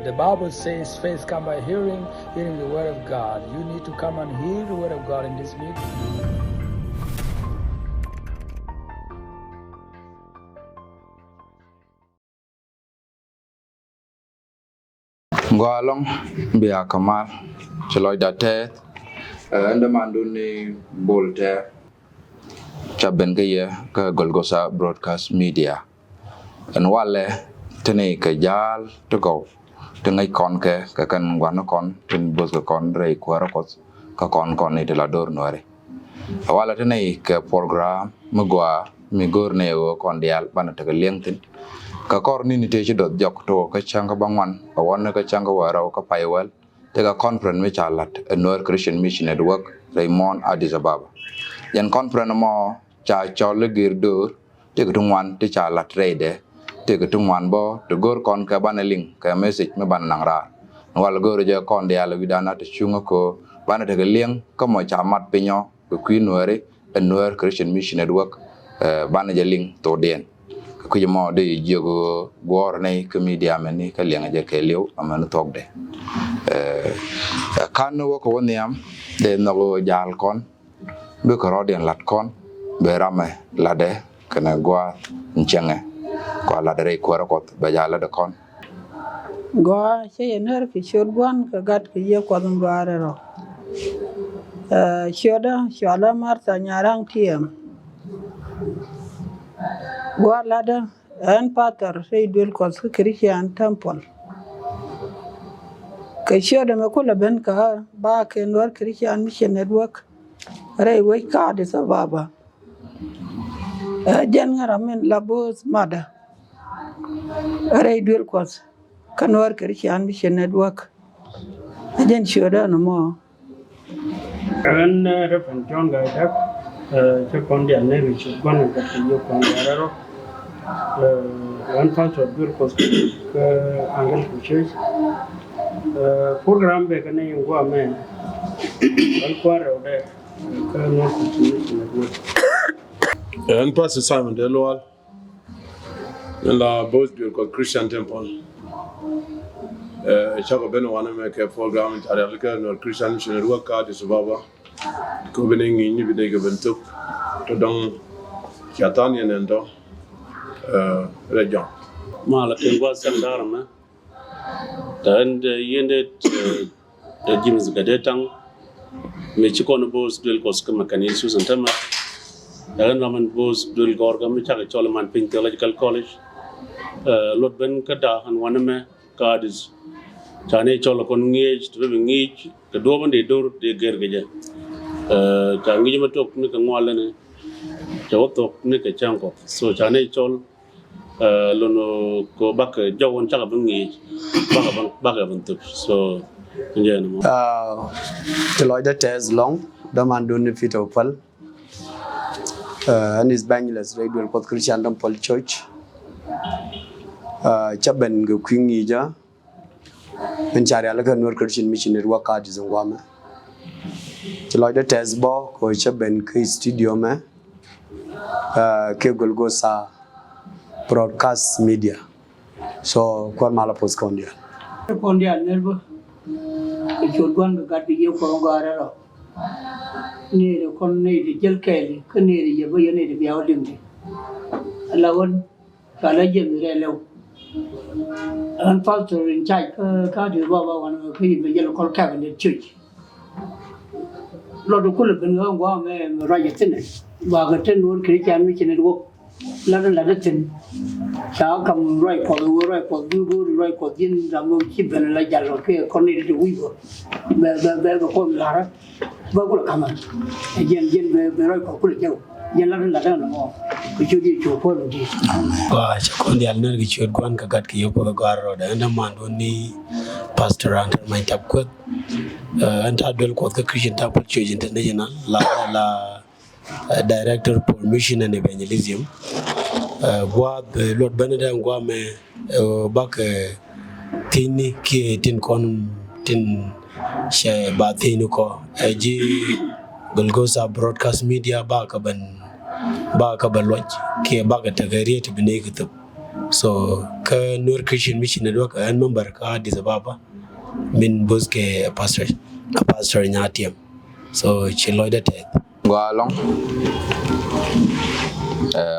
The Bible says faith comes by hearing, hearing the word of God. You need to come and hear the word of God in this meeting. Ngoalong biya kamal chloy datet ndamanduni bolte chaben ka Golgotha Broadcast Media en wale tene ka jal to go tengai kon ka kan wan kon tin bos ka kon rei kwara ko ka kon ni de la dor nore wala tene ka program mugwa mi gorne o kon dial bana ta lengtin ka kor ni te dot jok to ka changa bangwan ka wan ka changa wara ka paiwal te ka conference me chalat Noor Christian Mission Network Raymond Addis Ababa yan conference mo cha chole girdur te ka tungwan te chalat reide te ka tungwan bo to gor kon ka banaling ka message me ban nangra wal gor je kon dial widana te chunga ko bana te leng ka mo chamat pinyo ku kwinore Noor Christian Mission Network bana jaling to den ku mo de jogo gor nei ke media meni ka lenga je ke lew amana tok de kan wo ko niam de no jal kon be ko rodien lat kon be rame lade kana gwa nchenge ko la de ko rakot be jala de kon Goa che ener ki chodwan ka gat ki ye ko dum bare ro shoda marta nyarang tiem Goa lada en patar sei dul ko Christian Temple ke shoda me ko ben ka ba ke Noor Christian Mission Network rei we ka de sababa jen ngara men labos mada rei dul ko ka Noor Christian Mission Network jen shoda no mo An Reverend John Gaidak, Chakondia Neri, one of the Yokon, one part of Durkos, Angle Church, program beginning in Guaman, one quarter of the Colonel Continuation. And Pastor Simon Delwal, and both Durkos Christian Temple. Chako beno wana meke program intaralika Noor Christian Mission Network Addis Ababa ko beningi ni bidega bentuk to dong kiatani nendo region mala kengwa sandarama and yende James Gadetang me chikono bos dul koska makani Susan Tama and raman bos dul gorga me chaka cholaman Pink Theological College lot ben kada han wana me Addis Chane cholo kon ngej to be ngej ke do man de dor de gergeja ta ngi ma tok ni ka ngwala ne to tok ni ka chanko so chane chol lono ko bak jawon chaka be ngej baka ban tup so nje no the Lord that is long the man don't fit opal and his Bangladesh Radio Christian Temple Church chaben go kwingi ja en chari ala Noor Christian Mission Network Addis Ababa chlo de tesbo ko chaben ke studio me ke Golgotha Broadcast Media so kwa mala post kondia nerbo ke chodwan ka gat ye ko ngara ro ni de kon ni de jel kele ke ni de ye bo ye ni de biaw dimde ala won kala jem re lew an pastor in charge ka de baba wan ke be yelo kol ka de church lo do kul ben ngwa me ra ye tin ba ga tin Noor Christian Mission Network la de tin sa kam roi ko du roi ko din da mo chi ben la jalo ke kon ni de wi bo be ko la ba ko kama jen be roi ko kul jaw jen la no mo ko jodi cho ko di ba chakondi alner gi chod gwan ka gat ki yopo garo da anda mando ni pastor antar mai tapkot anta dol ko ka Christian Temple Church International la director for mission and evangelism gwa Lord Beneda gwa me bak tini ki tin kon tin she ba tini ko ji Golgotha Broadcast Media ba ka ban loj ke ba ka tagariya to bine ka So ka Nur Christian Mission Network an member ka Addis Ababa min boske pastor nyatiam. So chiloida tet. Gwa long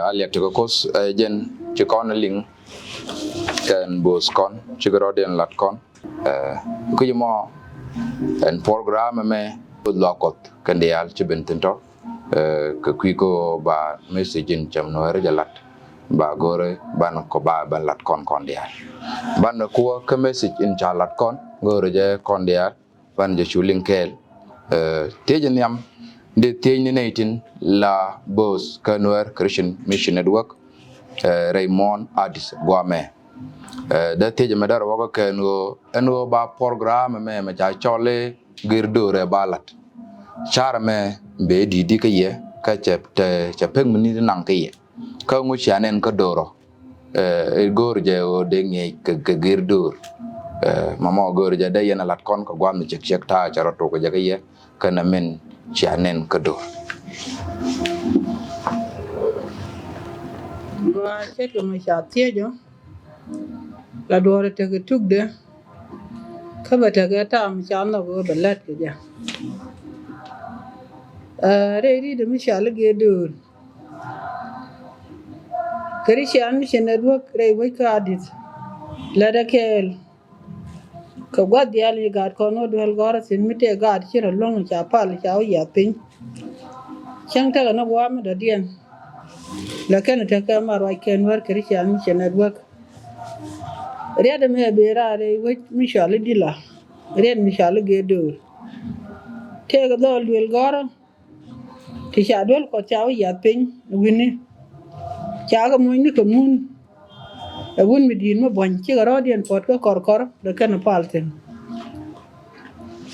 aliak to kos jen chikon ling kan bos kon chigro den lat kon ku yimo en program me lokot kan dial chibentento ke kuiko ba message in cham no jalat ba gore ban ko ba ban lat kon dial ban ko ke message in chalat kon gore je kon dial ban je chuling kel tejen yam de tejen netin la boss kanwer Christian Mission Network Raymond Addis Guame da tejen medar wako kengo ba program me cha chole girdore balat char me be di ke ye ka chepeng mini nang ke ye ka ngu chanen ka doro gor je o de nge ke girdur mama gor je de yana lat kon ko gwam chek ta charo to ko je ke ye kana men chanen ka dor Gua chet ko ma cha tiejo la dore te ke tugde ka ba te ga ta mi cha no go belat ke ja re ri de mi cha le ge dur Christian Mission Network re we ka Addis la da kel ka gwa dia li ga ko no do gora sin mi te ga chi ro long cha pa li cha ya pin chang ta na gwa mi da dien la ken te ka mar wa ken war Christian Mission Network re da me be ra re we mi cha le dila re mi cha le ge dur te ga do wel gora ti cha dol ko cha ya pin wini cha ga mo ni ko mun wun mi din mo bon ci garo dien pot ko kor de kan palten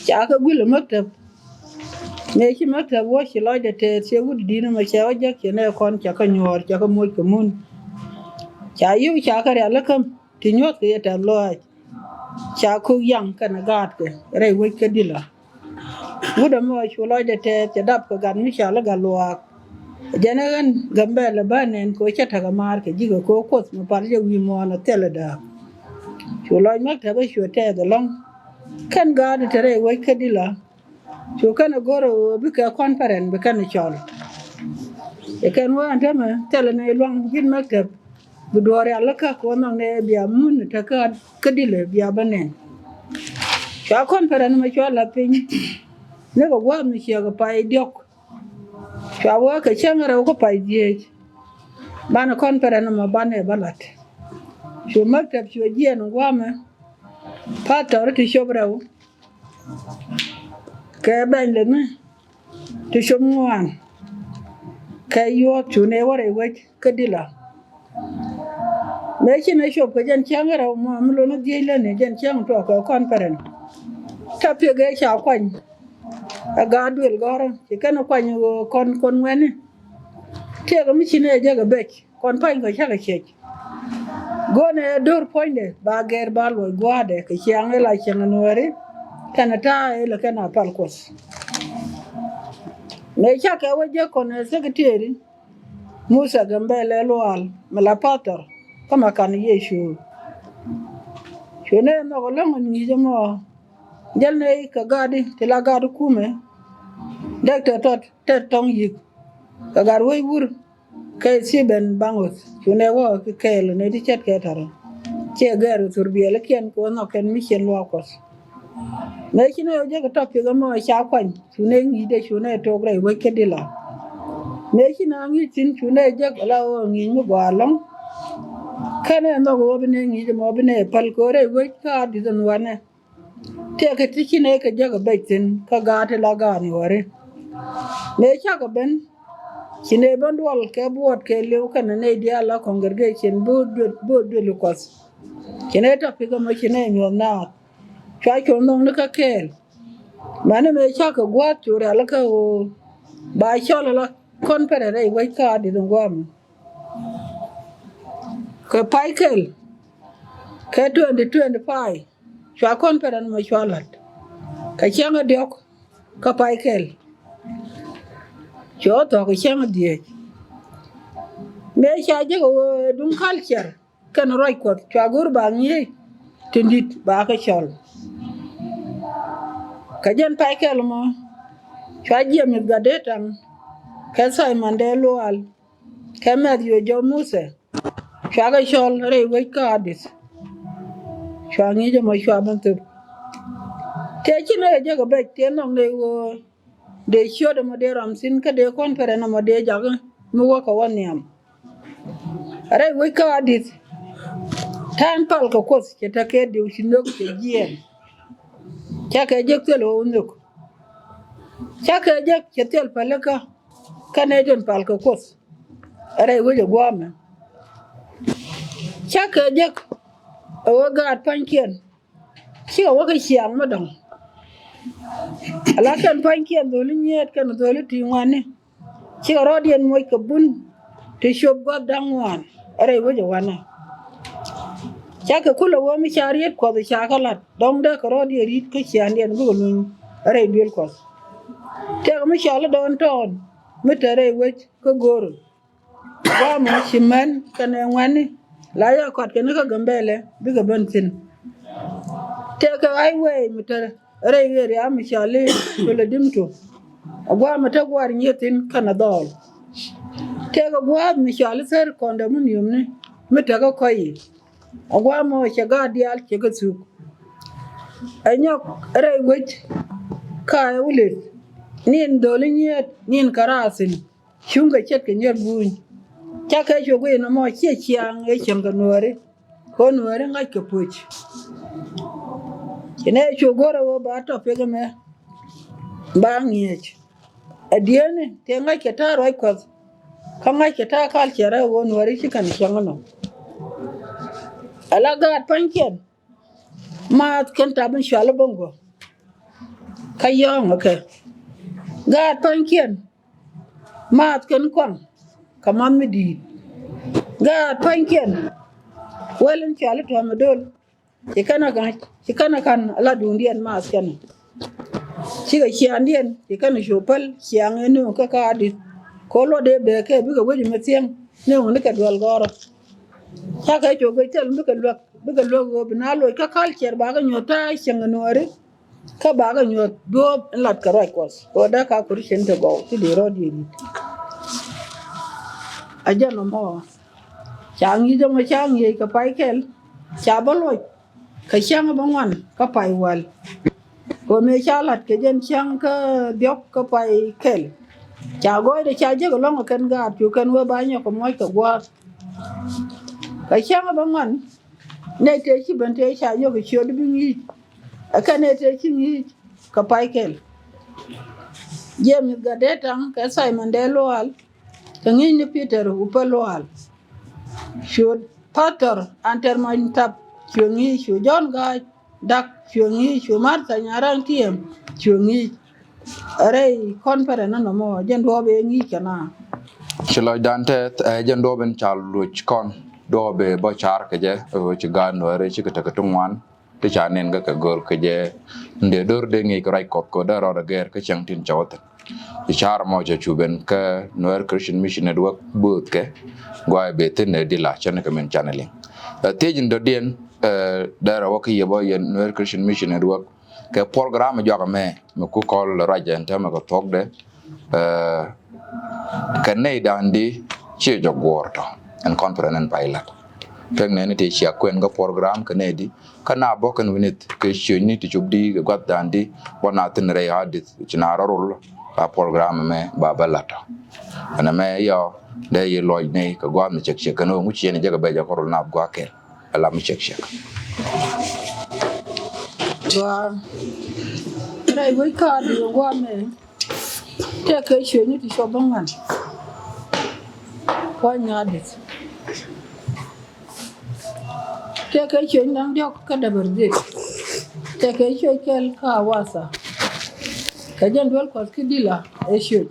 cha ka gule maktab ne ci maktab wo ci loy de te ci wud din ma cha wajja ke ne kon cha ka nyor cha ka mo ko mun cha yu cha ka ya lakam ti nyot ke ta loy cha ku yang kan gat ke re wo ke dila wuda mo ci loy de te cha dab ko gan mi cha la ga loak janagan gambe la banen ko chata ga mar ke jigo ko kos ma par je wi mo na tele da chuloy mak ta ba shote da long kan ga de tere wai kadila chu kan goro bi ka conference bi kan chol e kan wa anta ma tele ne long jin mak ta bu dore ala ka ko no ne biya mun ta ka kadile biya banen cha conference ma chola pin ne go wa mi ga pai diok Chawa ka changara ko pai die bana conference ma bane balat shu maktab shu jien ngwama pator ti shobrau ke ban le ne ti shomwan ke yo tu ne wore we kadila me chi ne shob ka jan changara ma mlo no die le ne jan chang to ko conference ta pe ge cha kwan aga duel goro ci kana kwany kon wene te ga mi chine je ga bek kon pan ko chaga chek gone dor poinde ba ger bal wo gwade ke chiang la chiang nore kana ta ele kana pal kos me chaka waje kon secretary Musa Gambele loal malapator kama kan yeshu shone no golong ni jamo jalne ka gadi tila gadu kume Dr. Ted Tong Yik kagar way bur kay siben bangot shune wo kel ne di chet ketaro che garu turbiele ken ko no ken mission lokos me chino je ka top ga mo cha kwan shune ngi de shune to gre we kedila me chino ngi tin shune je la o ngi mu gwalong kane no go bine ngi mo bine pal ko re we ka di don wane te ka tikine ka jaga betin ka gate la gani wore me chaka ben kine bandwal ke buot ke lew kan ne dia la congregation bo lukos kine ta piga ma kine nyo na cha ko no ka kel mane me chaka gwat chura la ka o ba chola la conference ai wai ka di don gwam ka paikel ke 2025 chwa conference ma chwalat ka changa diok ka paikel cho to ka changa die me cha je go dun culture kan roi ko cha gur ba ngi tindit ba ka chol ka jen pai kel mo cha je mi gadetan ka sai mandelo al ka med yo jo muse cha ga chol re we ka adis cha ngi je mo cha ban tu te chi na je ga be te no ne wo de show de mo de ram sin ka de kon pere na mo de ja ga mu wo ka won yam re we ka adis tan pal ka kos ke ta ke de shinok te jien cha ke je te lo unuk cha ke je ke tel palaka kane den pal ka kos re we je gwama cha ke je o ga pankien chi o ga chiang ma dong ala kan pankien do li nyet kan do li ti ngane chi ro dien moy ka bun te shob ga dangwan re we je wana cha ke kula wo mi chariet ko cha ka lat dong de ko ro di rit ka chian dien bu lu re bil ko te mi shala don ton mi tere we ko goro wa mo chiman kan ngane la ya ko ke ka gambele bi ga bentin te ka ai we mi tere re ye am shale bele dimto agwa mata gwar nyetin kana dol te ga gwa mi shale ser konda mun yumne mi ta ga koyi agwa mo chaga dial chega su anyok re wech ka ule nin doli nyet nin karasin shunga chet ke nyer buñ cha ka jogo ina mo che chiang e changa nuore ko nuore ngai ke puch ine chogoro wo ba to pega me ba ngich adiene te ngai ke ta roi ko ka ngai ke ta kal chere wo nuore chi kan changa no ala ga pankien ma ken ta ben shala bongo kayong okay ga pankien ma ken kwang kaman mi di ga pankien welen chala to amadol ikana kan ala dundian ma askana chiga chiandien ikana shopal chiang enu ka ka adi kolo de be ke bi ga wadi matien ne woni ka dwal goro cha ka jogo tel bi ga lo go binalo ka culture ba ga nyota changa nore ka ba ga nyot do lat ka roi kos o da ka kur chen to go ti de ro di aja no mo chang yi jo ma chang yi ka pai kel cha baloi ka chang bangwan ka pai wal ko me chalat ke jen chang ka diok ka pai kel cha goy de cha je ko long kan ga tu kan we ba nya ko moy ka gwa ka chang bangwan ne te chi ban te cha yo ko chod bi ni aka ne te chi ni ka pai kel James Gadetan ka Simon Deloal ka ngi Peter Upaloal should patter anterman tap chungi shu John Guy dak chungi shu Martha nyarang tiem chungi are conference no mo jen do be ngi kana Chilo dante jen do ben chal luch kon do be bo char ke je o chi gan no re chi ka ta tungwan te cha nen ga ka gor ke je nde dor de ngi rai kop ko da ro da ger ke chang tin chawt char mo je chuben ka noer Christian Mission Network boot ke gwa be te ne dila chane ka men channeling tejin do dien da ro ke yebo yen noer Christian Mission Network ke program jo ka me ku kol rajen ta ma ko tok de ka nei dandi chi jo gorto en conference en pilot pek ne ne te chi akwen ga program ka ne di kana bo kan winit ke chi ni ti chubdi ga gat dandi wana tin re hadit china rarul ba program me ba balata ana me yo de ye loy ne ka gwa mi chek chek no mu chi ne jaga be ja korol na gwa ke ala mi chek chek wa rai wai ka di gwa me te ke chi ni ti so bangan ko nya dit te ke chi ndang diok ka da berde te ke chi kel ka wasa ka jan dwal ko kidila e shoj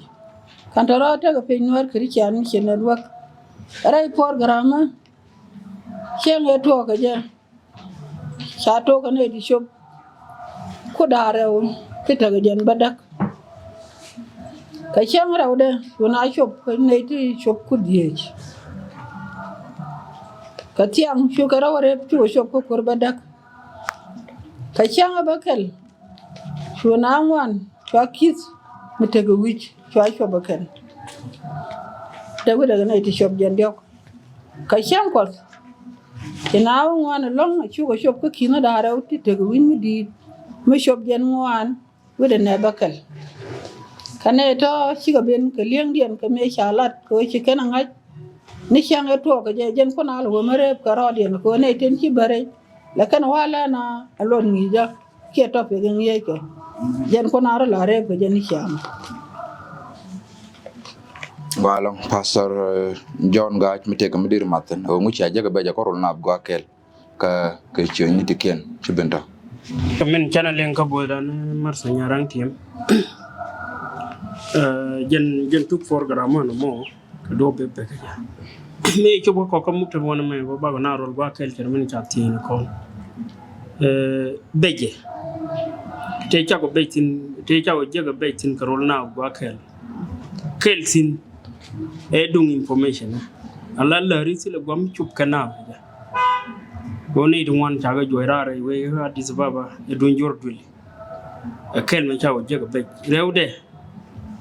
kantara ta ga pe nuar Christian Mission Network rai program chen e to ka je cha to ka ne di shop ku dare o kita ga jan badak ka chen rawde kuna shop ka ne ti shop ku diech ka tiang shu ka rawre chu shop ko kurbadak ka changa bakel shu na ngwan chwa kis mutega wich chwa shop bakel daga na iti shop jandok ka chang ko ina ngwan long chu ko shop ko kina da raw ti tega win mi di mi shop jan ngwan wede ne bakel kane to shiga ben ka liang dien ka me shalat ko chi kana ngai ni chang to ka je jen ko na lo mare ka ro dien ko ne ten chi bare la kana wala na alon ngi ja ke to pe ngi ko jen ko na ro la re ko jen chang Walong Pastor John Gach mi tega midir maten o nguchi ajaga beja korol na abgo akel ka choni tiken chibenta Kamen channel yang kabodan marsa nyarang tiem jen tuk program no mo do be be ka me chobo ko kam mukta wona me go bago na rol ba kel ker min chati ni ko beje te chago beitin te chago jega beitin karol na go kel sin dung information ala la risi le gom chup kana Boni one chaga joyrare we Addis Ababa edun jorduli kel me chawo jega be rewde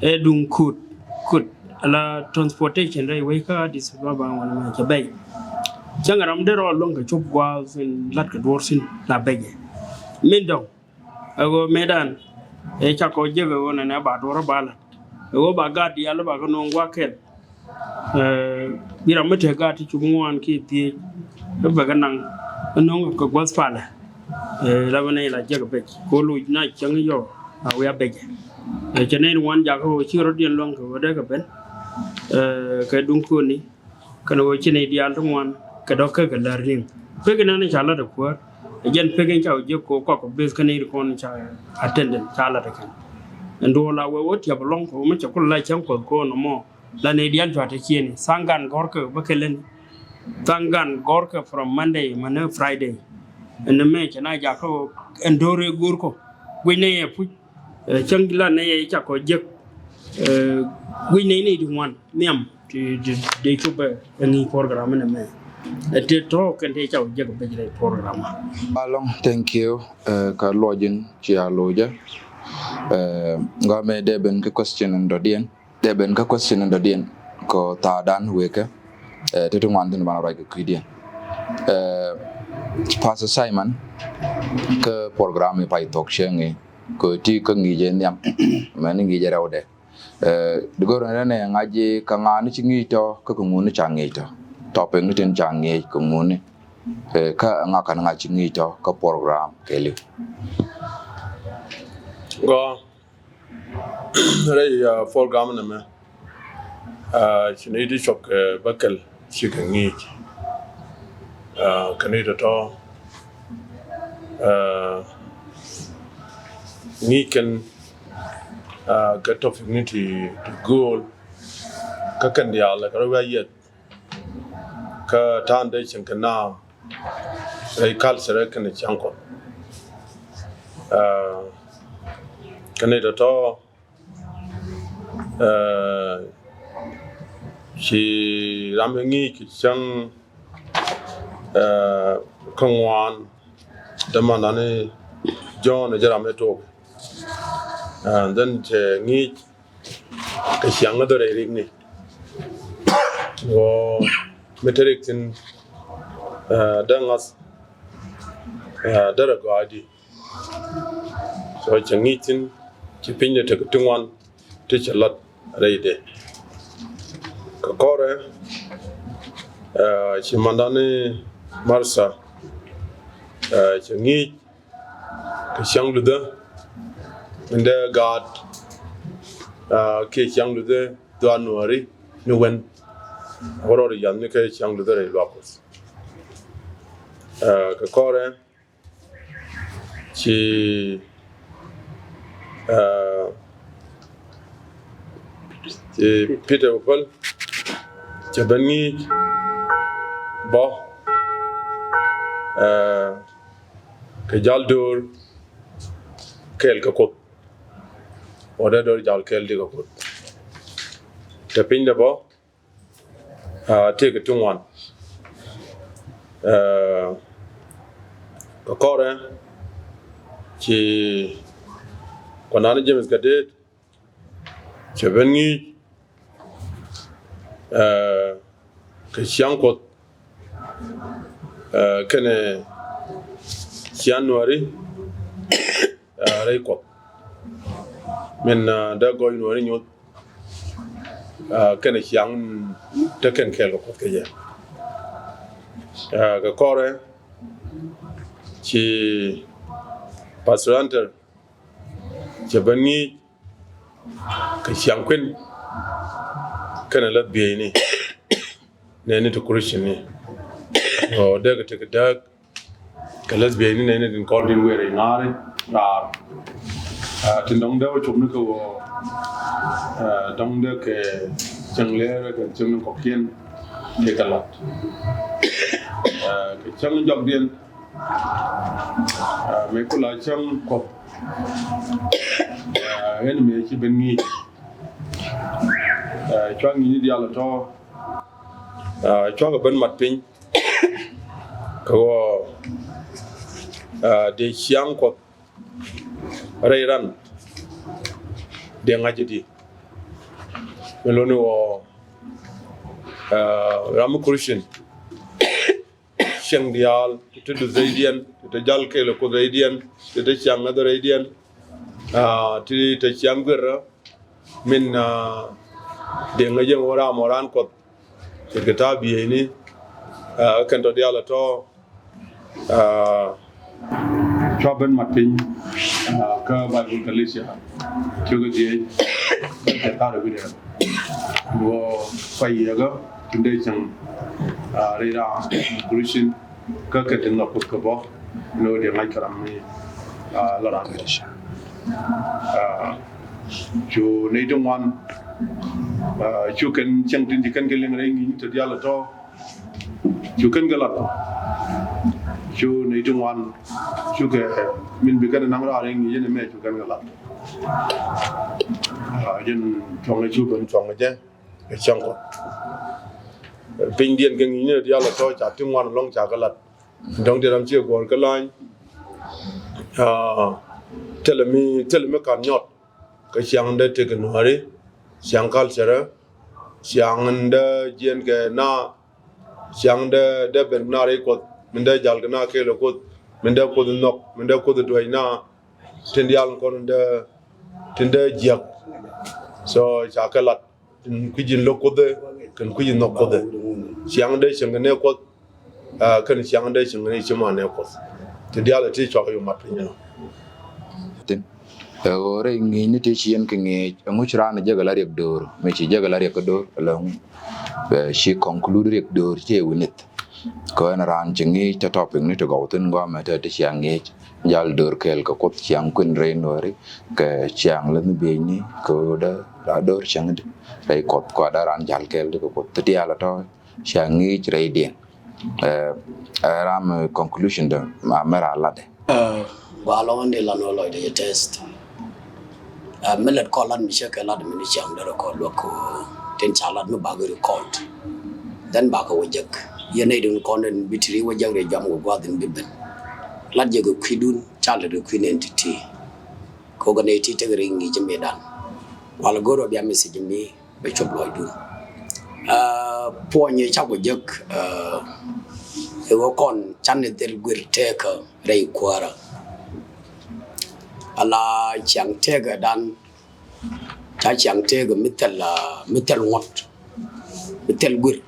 edun kut ala transportation ray we ka Addis Ababa wala ma cha bay jangaram de ro longa chop gwa fin lat ka dorsin la bege min dong ago medan e chako jega wona na ba doro bala go ba gadi ala ba ko non gwa kel bira mete gati chumwan ki ti ba ganang non ko gwas pala la bana la jaga be ko lu na chang yo we abege chenen wan jaga ho chiro dien long ko de ka ben ka dun ko ni kana wo chine dial to wan ka do ka la ring pe kana ni chala da ko jen pe gen chaw je ko bes kana ni ko ni cha attendant chala da kan ndo la we wo tiab long ko ma cha ko la chang ko no mo la ne dial jwata chieni sangan gorko bakelen Tangan Gorka from Monday, Manu Friday, and the match and I jacko and Dore Gurko. We nay put Changla nay Chaco Jack. We need one Niam to the Chuba any program in a man. At the talk and take out Jack program. Along, thank you, Carlogin, Chia Loja. Game Deben question and Dodian. Deben question and Dodian. Ko Tadan Wake. Tetung wantin bana rai kidian Pastor Simon ke program ni pai talk shenge ko ti ko ngije nyam mani ngije rawde digoro ne ngaji ka ngani chingi to ko ngunu changi to tope ngiten changi ko nguni ka ngaka nga chingi to ka program keli go rai program na me chinidi chok bakal chikangi kanida to ni can get of unity to goal ka kan dia la ka wa yet ka tan de chin kana rai culture kan chanko kanida to she ramengi ki chang kongwan damanane John jarame to and then ngi ka chang do re ni wo meterik tin dangas dara gadi so changi tin ki pinne te tungwan te chalat reide Kakore, Chimandani Marsa, Changi, Kishang Luda, and the God, Kishang Luda, Duanuari, Nuwen, or Yanika Chang Luda Lopus. Kakore, she Peter Opal. Jabani Bo Kajaldur Kel Kakot Order Jal Kel Digakot. The Pinda Bo take it to one. Ka kore ci konani James Gadet ci bengi ka siankot kene sianwari reikot men da goy nori nyot kene siang te ken kel ko ke je ka kore ci pastoranter ci bengi ka siang kwen kene la biye ni ne to Christian ni o daga te dag ka lesbian ni ne din call din were ngare ra tin dong da chụp nó ko dong da ke changle ka chung ko kien de ka lat ke chung jog din me ko la chung ko en me ci ben ni choang ni dia la to choang ben mat pin ko de siang ko Rairan de ngajidi meloni wo ram Christian Sheng dial to the Zaidian to jal ke ko Zaidian to the Shang other Zaidian to the Shangera min de ngaje ora moran ko ke ta bi ni kan to dial to Choben Martin, Bible Galicia, Chugaji, Taravid, Wo Fayaga, Foundation, Reda, Christian, Kirketin of Puskabo, no, the Maikarami, Loran. You need one, you can change in the Kangaling ring into the Alato, you can get up. Chu nei tung wan chu ke min bi kan nang ra ring yen me chu kan ga lat yen chong le chu ben chong je ke chong ko ping dien ke ni ne dia la to cha tung wan long cha ga lat dong de ram chi gor ka lain telemi kan nyot ke chiang de te ke no ri chiang kal sera chiang de jen ke na chiang de ben na ri ko Menda jalgana ke lokot menda ko nok menda ko do ina tendial kon de tende jak so chakalat kujin lokode kan kujin nokode siang de singane ko kan siang de singane chima ne ko tendial ti chok yo matnya tin ore ngi ni ti chien ke ngi nguchra na jagala rek dor me chi jagala rek dor long she conclude rek dor che winit ko en ran chingi ta topic ni to go tin go ma ta chiang ngi jal dor kel ko kot chiang kun re nori ke chiang len be ni ko da dor chiang de ai kot ko da ran jal kel de ko kot ti ala to chiang ngi re dien ram conclusion de ma mera la de ba lo ne la no lo de test millet ko lan mi sheke la de mi chiang de ko lo ko ten chalat no ba go record then ba ko wajak yenay dun konden bitiri wajagre jam go gwadin bibben ladje go kwidun chale do queen entity ko gane ti tegre ngi jembe dan wala goro bi amesi jembe be chobloy dun poñe chago jek e go kon channe del gwirte ka rei kwara ala chang tega dan ta chang tega mitel ngot mitel gwir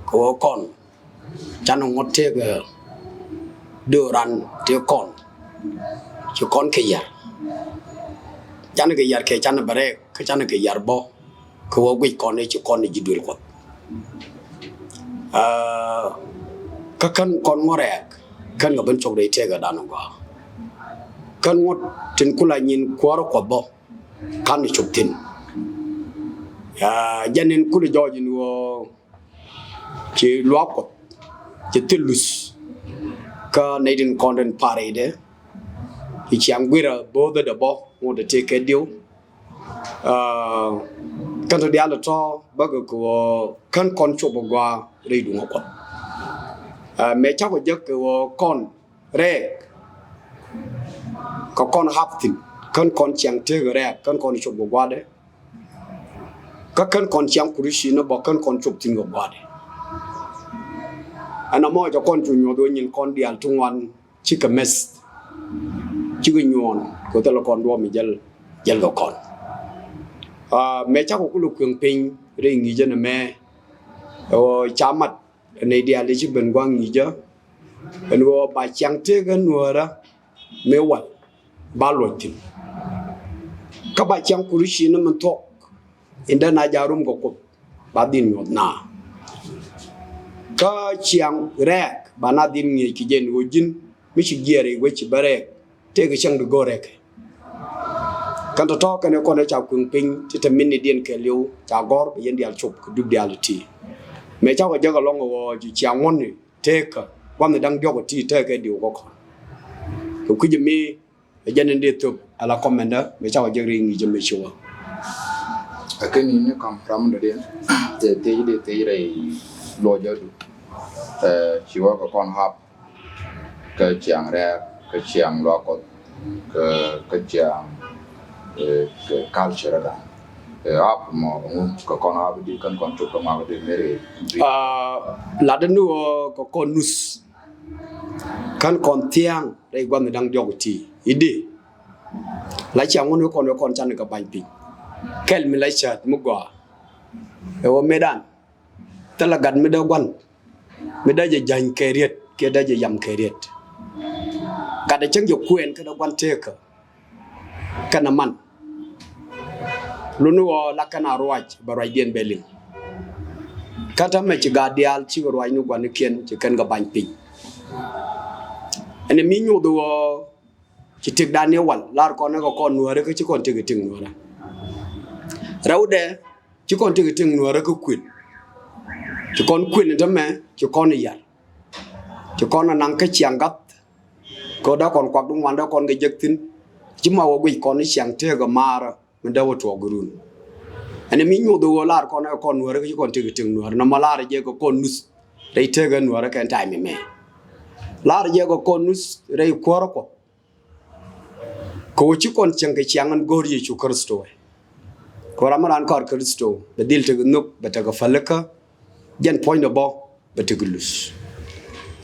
ko kon chanu ngote ga doran te kon ci kon ke yar chanu ke yar ke chanu bare ke chanu ke yar bo ko wo gui kon ci kon ji dul ko ka kan kon ngorek kan ga ban chok de te ga danu go kan ngot tin kula nyin ko ko bo kan ni chok tin ya janen kula jojin wo ci luako ci telus ka naden content parade ci angwira bodo de bo mo de take dio kan to dia to baga ko kan kon cho bogwa reidu ngoko mẹ cháu có giấc cái con rẹ có con hấp thìn con chẳng thế cái rẹ con chụp của qua đấy các con chẳng cúi xí nó bỏ con chụp thìn của qua đấy anh em cho con chủ nhỏ đôi nhìn con đi ăn trung ăn chỉ cái mess chỉ cái nhon của tôi là con đua mình dân của con mẹ cháu có lục cường pin rồi nghĩ cho mẹ cha mặt này đi ăn chỉ bên quang nghĩ chứ bên qua bài chẳng thế cái nua đó mẹ quậy ba luật thìn các bài chẳng cúi xí nó mình thuộc inda na jarum của cục ba din nhột na ka chiang rek bana din ngi ki jen wojin mi ci giere we ci bare te ga chang go rek kan to ka ne ko ne cha kun ping ti ta minni den ke liu cha gor be yen dial chup ku dub dial ti me cha ko jaga longo wo ji chiang won ni te ka wa ne dang jogo ti te ka diu ko ko ku jimi jen de to ala commander me cha ko jeri ngi jemi chuwa cái này nó còn from đó đến để đây lo cho được chỉ có con hấp cái chàng ra cái chàng lo có cái chàng cái culture đó hấp mà cái con hấp đi con chụp mà cái đấy là đến nữa có con nus con tiang đây quan đang dọc thì đi lấy chàng con chăn cái bánh pin kel mi laichat mugwa ewo medan talagan medawan medaje jan keriet ke daje yam keriet kada chang yo kuen kada wan teka kana man lunu lakana roaj barai den belin kata me ci gadial ci roaj nu gwan ken ci kan ga bañ pin ene mi nyu do ci tek dane wal lar ko ne ko kon nuare ko ci kon tege ting nuara raude ci kon tege ting nuara ko kwin ci kon kwin ta me ci kon yar ci kon nan ka ciangat ko da kon kwak dum wanda kon ga jektin ci ma wo gui kon ciang te ga mara men da wo to gurun ene mi nyu do lar kon ko kon nuara ko ci kon tege ting nuara na malara je ko kon nus dai te ga nuara kan tay me lar je ko kon nus rei kworo ko ci kon ciang ga ciangan gori ci kristo ko ramaran kor kristo be dil te nuk be te ga falaka jen point bo be te gulus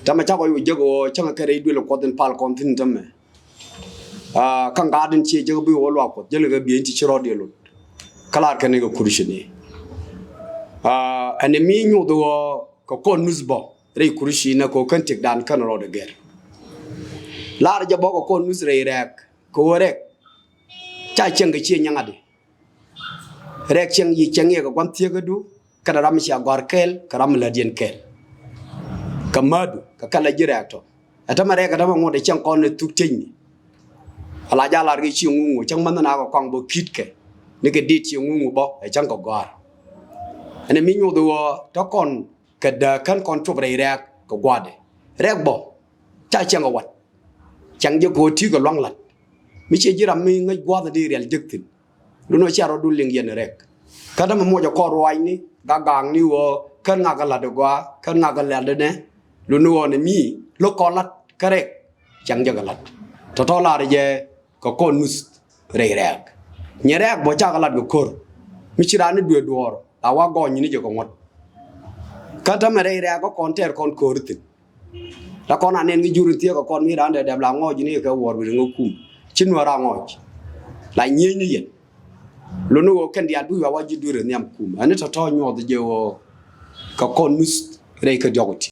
tama cha ko yu jego changa kare du le ko den pal kon tin tamme kan ga den ci jego bi wo lo ko jele ga bi ci chiro de lut kala ka ne ga kurishini ane mi nyu do ko kon nusbo re kurishina ko kan tik dan kan ro de ger lar ja bo ko kon nus re rek ko rek cha chang ga ci nyanga de rek chang yi chang ye ko kwan tie ga du kada ram sia gor kel karam la dien kel kamadu ka kala jireto atama rek atama ngode chang kon ne tuk tin ala jala ri chi ngungu chang man na ko kong bo kit ke ne ke dit chi ngungu bo e chang ko gor ene mi nyu do to kon kada kan kon chup re rek ko gwade rek bo cha chang ko wat chang je ko ti ko long lat mi che jiram mi ngai gwade di real jektin lu no charo du ling yen rek kada mo jo ko roi ni gagang ni wo kan nga gala de gwa kan nga gala de ne lu no ne mi lo ko lat karek chang je galat to la je ko ko nus re rek nye rek bo cha galat go kor mi chira ni du duor awa go ni je ko ngot kada me re rek ko kon ter kon kor tin la kon anen ngi juru tie ko kon mi ran de la ngo ji ni ka wor bi ngo kum chin wa ra ngo la nyi ni yen lo no ken dia du wa ji du re nyam kum ani to nyo de je wo ka kon nus re ka jogoti